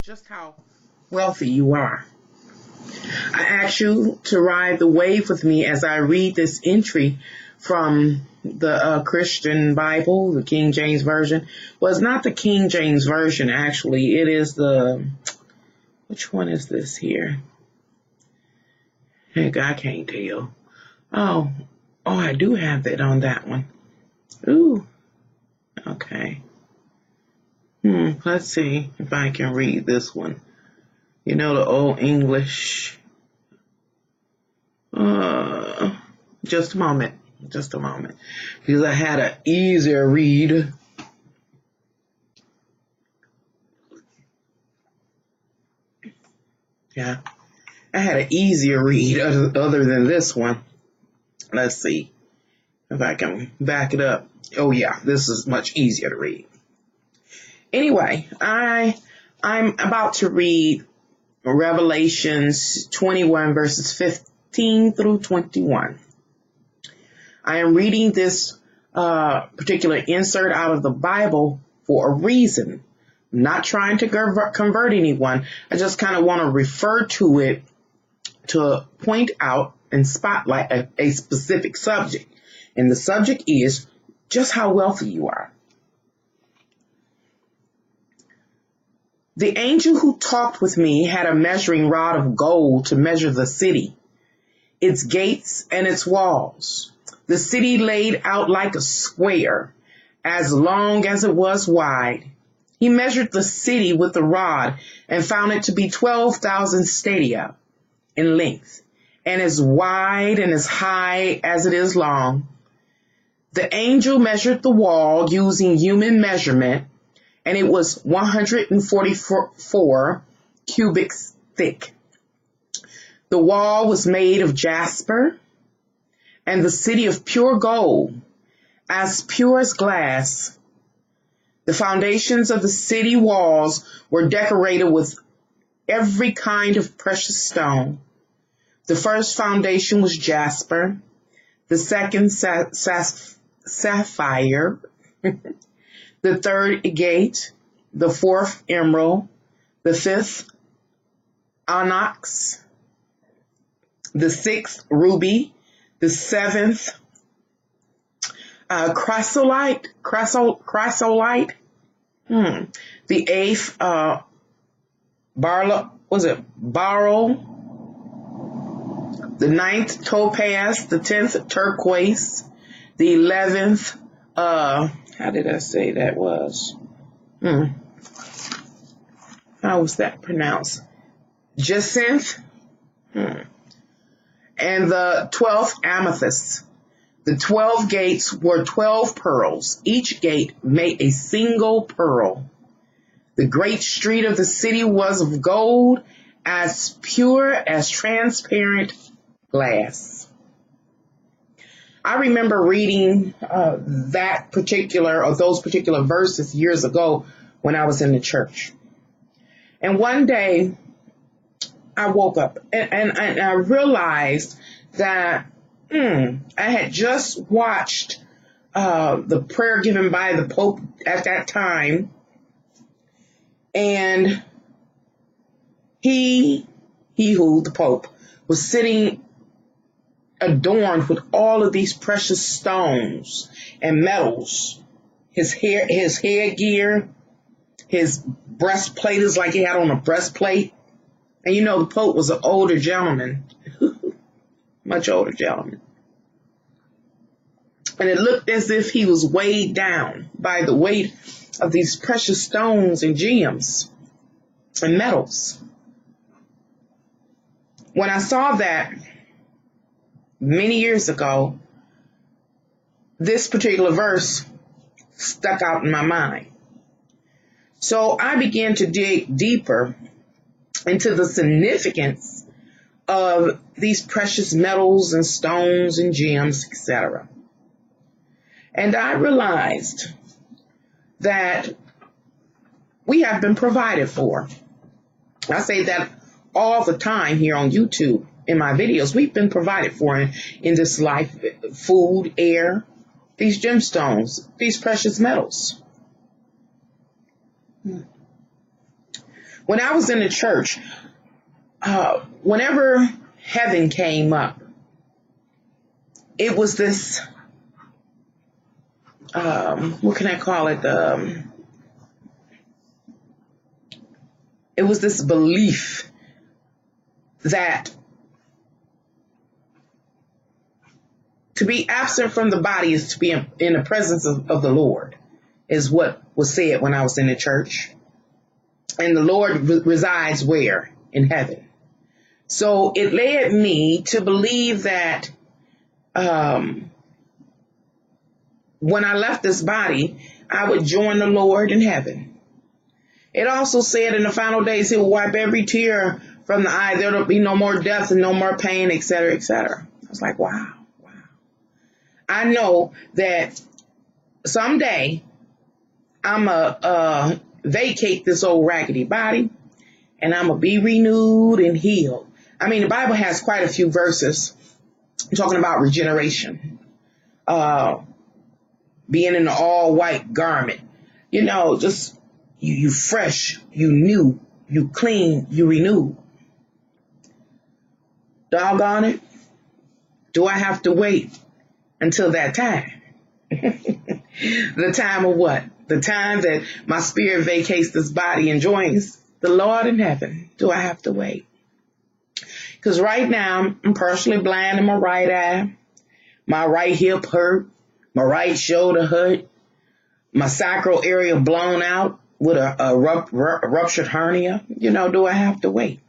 just how wealthy you are. I ask you to ride the wave with me as I read this entry from the Christian Bible, the King James Version. Well, it's not the King James Version, actually. It is which one is this here? Heck, I can't tell. Oh, I do have that on that one. Ooh, okay. Let's see if I can read this one. You know, the old English. Just a moment. Because I had an easier read. Yeah, I had an easier read other than this one. Let's see if I can back it up. Oh yeah, this is much easier to read. Anyway, I'm about to read Revelations 21 verses 15 through 21. I am reading this particular insert out of the Bible for a reason. I'm not trying to convert anyone. I just kind of want to refer to it to point out and spotlight a specific subject. And the subject is just how wealthy you are. The angel who talked with me had a measuring rod of gold to measure the city, its gates and its walls. The city laid out like a square, as long as it was wide. He measured the city with the rod and found it to be 12,000 stadia in length, and as wide and as high as it is long. The angel measured the wall using human measurement, and it was 144 cubits thick. The wall was made of jasper, and the city of pure gold, as pure as glass. The foundations of the city walls were decorated with every kind of precious stone. The first foundation was jasper, the second sapphire, the third agate, the fourth emerald, the fifth onyx, the sixth ruby, the seventh chrysolite, the eighth beryl, the ninth topaz, the 10th turquoise, the 11th how did I say that was? How was that pronounced? Jacinth. And the 12th amethyst. The 12 gates were 12 pearls. Each gate made a single pearl. The great street of the city was of gold, as pure as transparent glass. I remember reading those particular verses years ago when I was in the church. And one day I woke up and I realized that I had just watched the prayer given by the Pope at that time. And the Pope, was sitting adorned with all of these precious stones and metals. His headgear, his breastplate is like he had on a breastplate. And you know, the Pope was an older gentleman, much older gentleman. And it looked as if he was weighed down by the weight of these precious stones and gems and metals. When I saw that many years ago, this particular verse stuck out in my mind. So I began to dig deeper into the significance of these precious metals and stones and gems, etc. And I realized that we have been provided for. I say that all the time here on YouTube in my videos. We've been provided for in this life: food, air, these gemstones, these precious metals. When I was in the church, whenever heaven came up, it was this, what can I call it? It was this belief that to be absent from the body is to be in the presence of the Lord, is what was said when I was in the church. And the Lord resides where? In heaven. So it led me to believe that when I left this body, I would join the Lord in heaven. It also said in the final days, he will wipe every tear from the eye. There'll be no more death and no more pain, et cetera, et cetera. I was like, wow. I know that someday I'm a vacate this old raggedy body, and I'm going to be renewed and healed. I mean, the Bible has quite a few verses talking about regeneration, being in an all white garment, just you fresh, you new, you clean, you renewed. Doggone it. Do I have to wait until that time? The time of what? The time that my spirit vacates this body and joins the Lord in heaven. Do I have to wait? Because right now I'm partially blind in my right eye. My right hip hurt. My right shoulder hurt. My sacral area blown out with a ruptured hernia. Do I have to wait?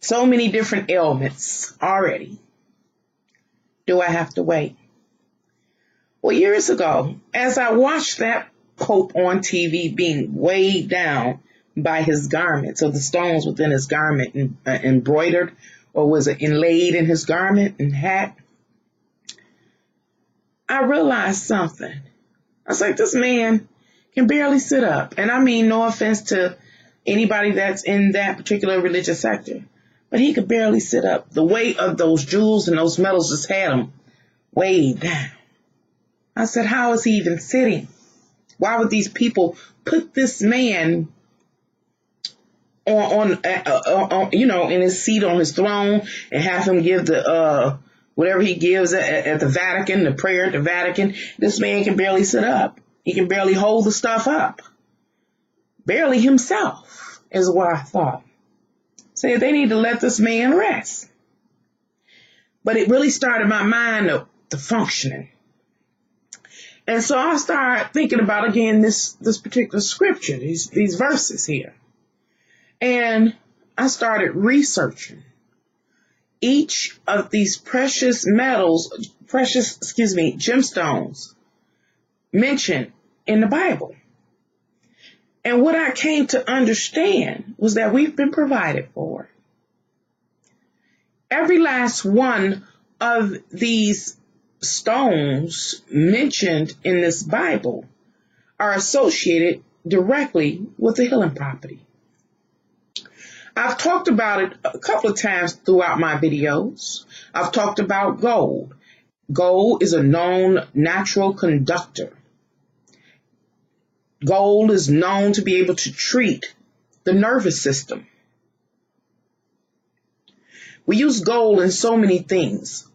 So many different ailments already. Do I have to wait? Well, years ago, as I watched that Pope on TV being weighed down by his garment, so the stones within his garment embroidered, or was it inlaid in his garment and hat, I realized something. I was like, this man can barely sit up. And I mean, no offense to anybody that's in that particular religious sector, but he could barely sit up. The weight of those jewels and those metals just had him weighed down. I said, how is he even sitting? Why would these people put this man on in his seat on his throne and have him give the whatever he gives at the Vatican, the prayer at the Vatican? This man can barely sit up. He can barely hold the stuff up. Barely himself is what I thought. Say they need to let this man rest. But it really started my mind to functioning. And so I started thinking about, again, this particular scripture, these verses here. And I started researching each of these gemstones mentioned in the Bible. And what I came to understand was that we've been provided for. Every last one of these stones mentioned in this Bible are associated directly with the healing property. I've talked about it a couple of times throughout my videos. I've talked about gold. Gold is a known natural conductor. Gold is known to be able to treat the nervous system. We use gold in so many things.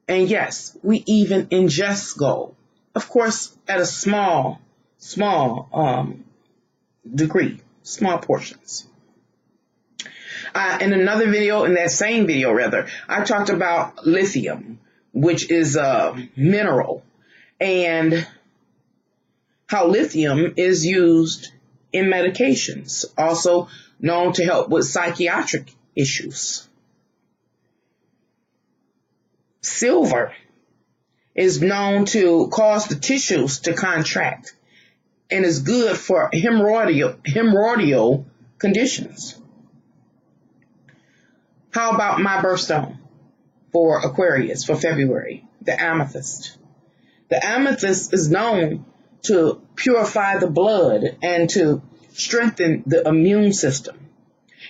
And yes, we even ingest gold. Of course, at a small degree, small portions. In that same video, I talked about lithium, which is a mineral, and how lithium is used in medications, also known to help with psychiatric issues. Silver is known to cause the tissues to contract and is good for hemorrhoidal conditions. How about my birthstone for Aquarius for February, the amethyst? The amethyst is known to purify the blood and to strengthen the immune system.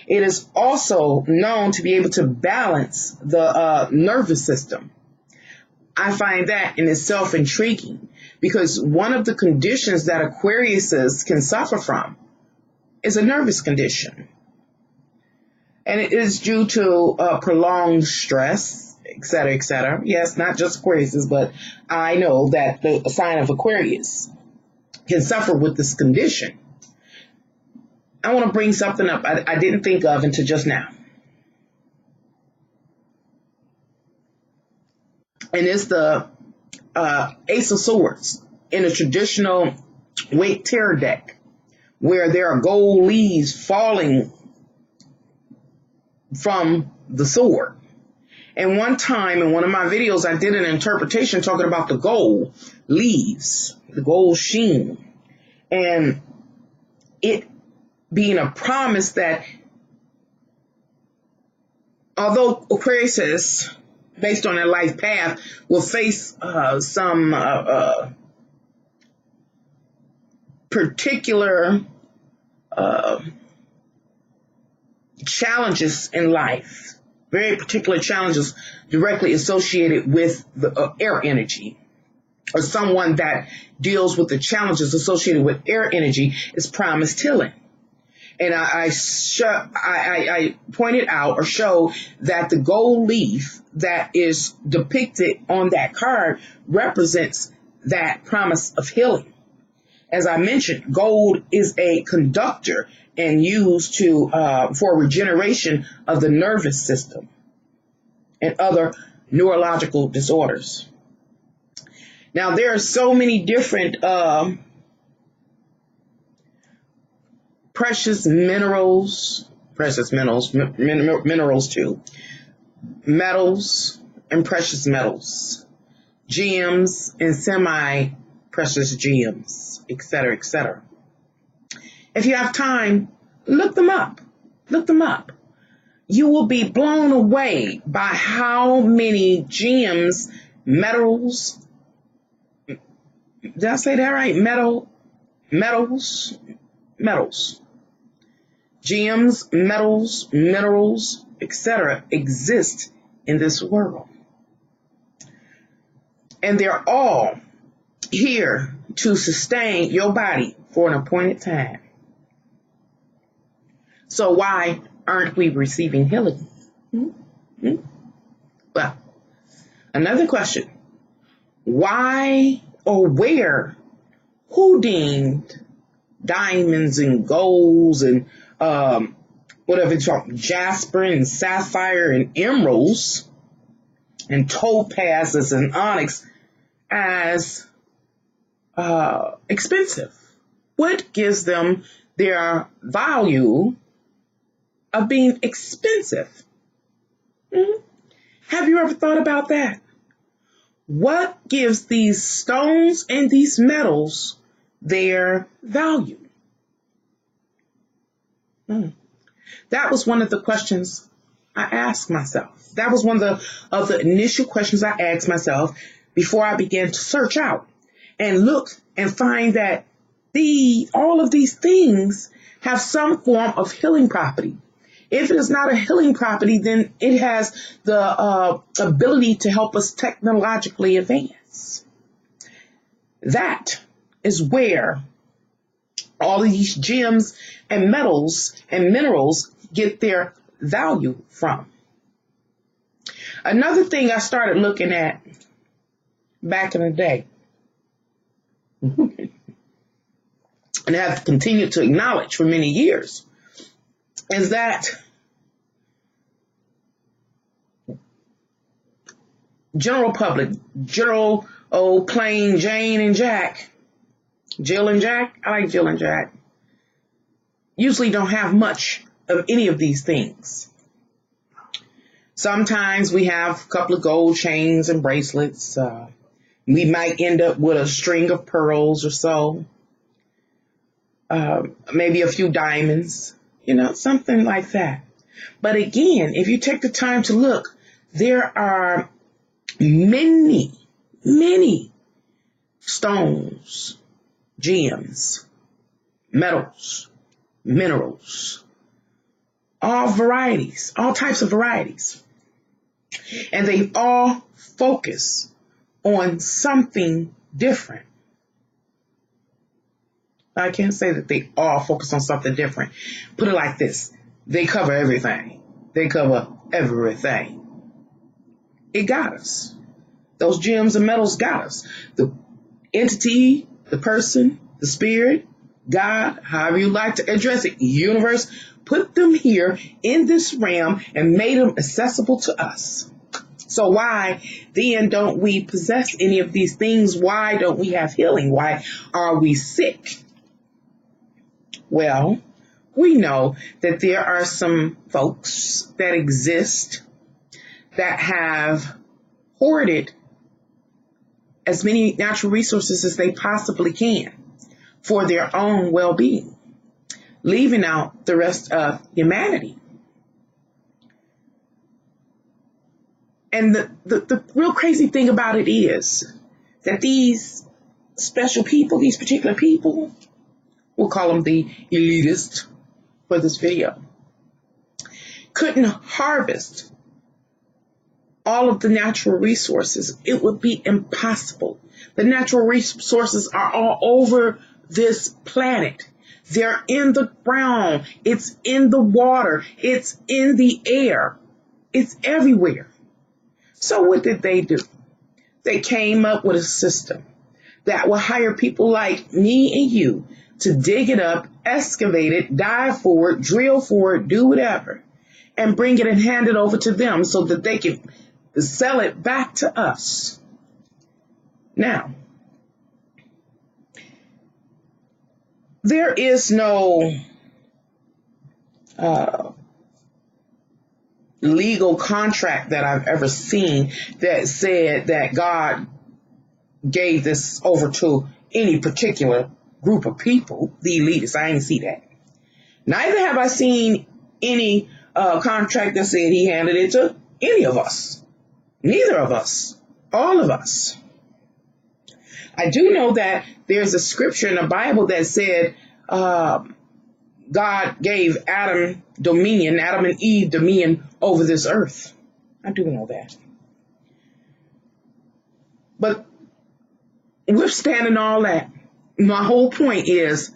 It is also known to be able to balance the nervous system. I find that in itself intriguing because one of the conditions that Aquariuses can suffer from is a nervous condition, and it is due to prolonged stress, etc., etc. Yes, not just Aquarius, but I know that the sign of Aquarius can suffer with this condition. I want to bring something up I didn't think of until just now. And it's the Ace of Swords in a traditional Wake Tarot deck, where there are gold leaves falling from the sword. And one time in one of my videos, I did an interpretation talking about the gold leaves, the gold sheen, and it being a promise that although Aquarius is, based on their life path, will face some particular challenges in life, very particular challenges directly associated with the air energy, or someone that deals with the challenges associated with air energy is promised healing. And I pointed out or showed that the gold leaf that is depicted on that card represents that promise of healing. As I mentioned, gold is a conductor and used for regeneration of the nervous system and other neurological disorders. Now, there are so many different precious minerals too, metals and precious metals, gems and semi-precious gems, etc., etc. If you have time, look them up. Look them up. You will be blown away by how many gems, metals, did I say that right? Metals, gems, metals, minerals, etc. exist in this world. And they're all here to sustain your body for an appointed time. So why aren't we receiving healing? Well, another question. Why or where, who deemed diamonds and golds and whatever it's called, jasper and sapphire and emeralds and topazes and onyx as expensive? What gives them their value of being expensive? Have you ever thought about that? What gives these stones and these metals their value? That was one of the questions I asked myself. That was one of the initial questions I asked myself before I began to search out and look and find that all of these things have some form of healing property. If it is not a healing property, then it has the ability to help us technologically advance. That is where all of these gems and metals and minerals get their value from. Another thing I started looking at back in the day, and have continued to acknowledge for many years, is that general public, general old plain Jane and Jack, Jill and Jack, I like Jill and Jack, usually don't have much of any of these things. Sometimes we have a couple of gold chains and bracelets. We might end up with a string of pearls or so. Maybe a few diamonds, something like that. But again, if you take the time to look, there are many, many stones, gems, metals, minerals, all varieties, all types of varieties. And they all focus on something different. I can't say that they all focus on something different. Put it like this. They cover everything. They cover everything. It got us. Those gems and metals got us. The entity, the person, the spirit, God, however you like to address it, universe, put them here in this realm and made them accessible to us. So why then don't we possess any of these things? Why don't we have healing? Why are we sick? Well, we know that there are some folks that exist that have hoarded as many natural resources as they possibly can for their own well-being, leaving out the rest of humanity. And the real crazy thing about it is that these special people, these particular people, we'll call them the elitists for this video, couldn't harvest all of the natural resources. It would be impossible. The natural resources are all over this planet. They're in the ground. It's in the water. It's in the air. It's everywhere. So what did they do? They came up with a system that will hire people like me and you to dig it up, excavate it, dive for it, drill for it, do whatever, and bring it and hand it over to them so that they can sell it back to us. Now, there is no legal contract that I've ever seen that said that God gave this over to any particular group of people, the elitists. I ain't see that. Neither have I seen any contract that said he handed it to any of us. Neither of us. All of us. I do know that there's a scripture in the Bible that said God gave Adam and Eve dominion over this earth. I do know that. But withstanding all that, my whole point is,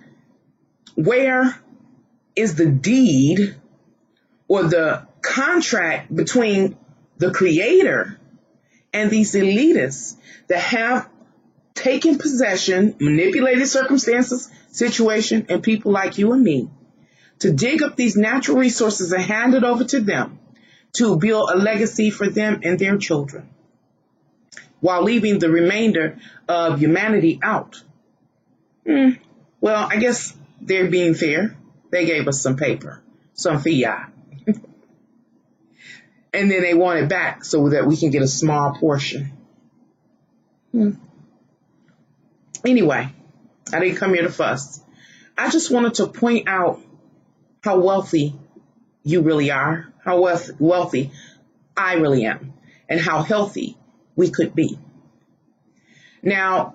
where is the deed or the contract between the Creator and these elitists that have taken possession, manipulated circumstances, situation, and people like you and me to dig up these natural resources and hand it over to them to build a legacy for them and their children, while leaving the remainder of humanity out? Well, I guess they're being fair. They gave us some paper, some fiat. And then they want it back so that we can get a small portion. Anyway, I didn't come here to fuss. I just wanted to point out how wealthy you really are, how wealthy I really am, and how healthy we could be. Now,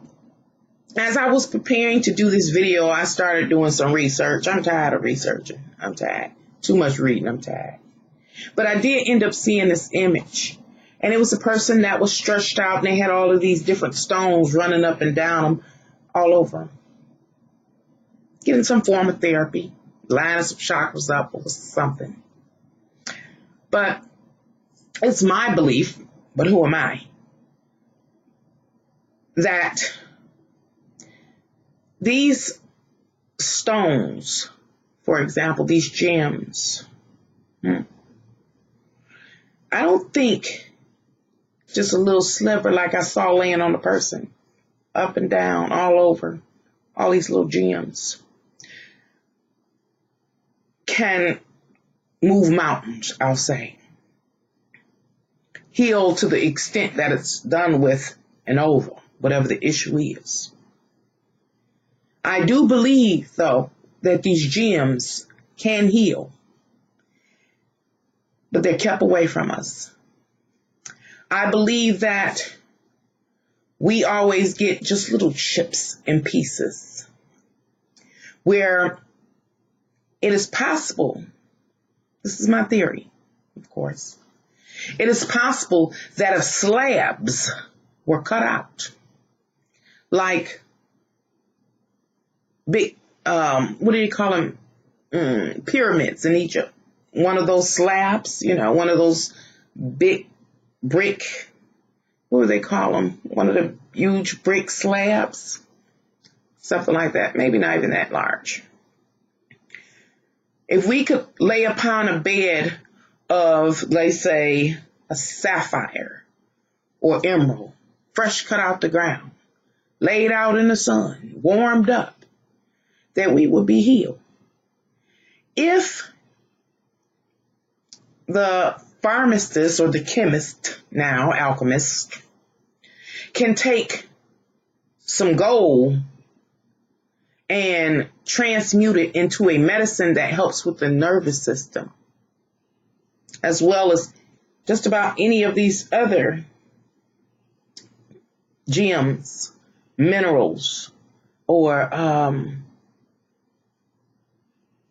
as I was preparing to do this video, I started doing some research. I'm tired of researching. I'm tired. Too much reading. I'm tired. But I did end up seeing this image. And it was a person that was stretched out, and they had all of these different stones running up and down them all over them. Getting some form of therapy, lining some chakras up or something. But it's my belief, but who am I, that these stones, for example, these gems, I don't think just a little sliver like I saw laying on the person, up and down, all over, all these little gems, can move mountains, I'll say. Heal to the extent that it's done with and over, whatever the issue is. I do believe, though, that these gems can heal, but they're kept away from us. I believe that we always get just little chips and pieces, where it is possible, this is my theory, of course, it is possible that if slabs were cut out, like big what do you call them? Pyramids in Egypt. One of those slabs, one of those big brick, what do they call them? One of the huge brick slabs, something like that. Maybe not even that large. If we could lay upon a bed of, let's say, a sapphire or emerald, fresh cut out the ground, laid out in the sun, warmed up, that we would be healed. If the pharmacist or the chemist, now alchemist, can take some gold and transmute it into a medicine that helps with the nervous system, as well as just about any of these other gems, minerals, or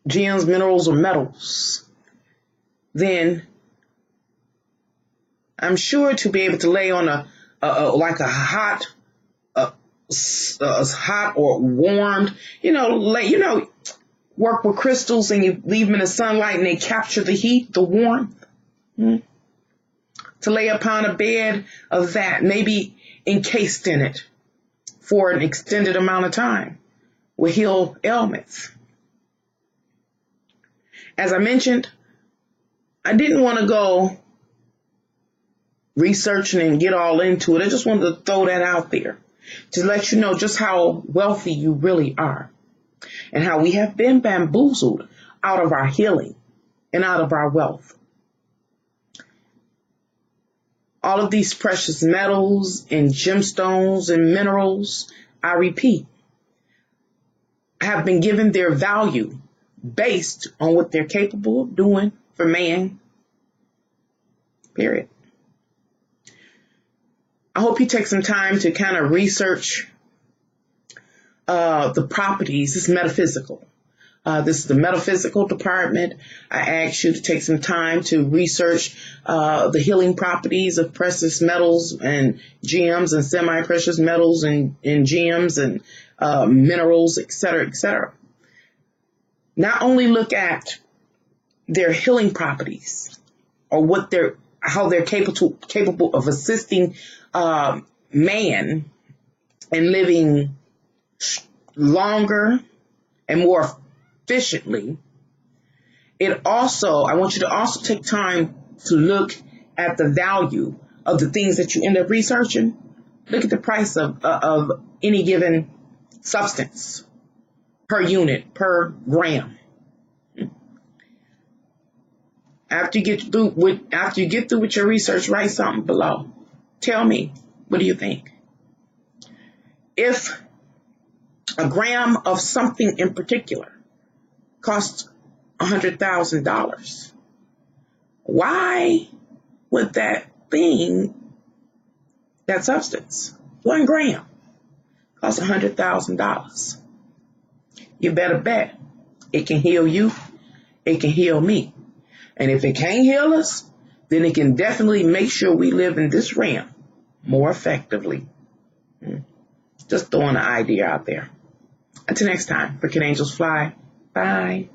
gems, minerals, or metals, then I'm sure to be able to lay on a hot or warmed, work with crystals and you leave them in the sunlight and they capture the heat, the warmth. To lay upon a bed of that, maybe encased in it for an extended amount of time, will heal ailments. As I mentioned, I didn't want to go researching and get all into it. I just wanted to throw that out there to let you know just how wealthy you really are and how we have been bamboozled out of our healing and out of our wealth. All of these precious metals and gemstones and minerals, I repeat, have been given their value based on what they're capable of doing for man, period. I hope you take some time to kind of research the properties. This is metaphysical. This is the metaphysical department. I ask you to take some time to research the healing properties of precious metals and gems and semi-precious metals and gems and minerals, etc., etc. Not only look at their healing properties or how they're capable of assisting man in living longer and more efficiently. I want you to also take time to look at the value of the things that you end up researching. Look at the price of any given substance per unit, per gram. After you get through with your research, write something below. Tell me, what do you think? If a gram of something in particular costs $100,000, why would that substance, 1 gram, cost $100,000? You better bet it can heal you. It can heal me. And if it can't heal us, then it can definitely make sure we live in this realm more effectively. Just throwing an idea out there. Until next time, for Can Angels Fly? Bye.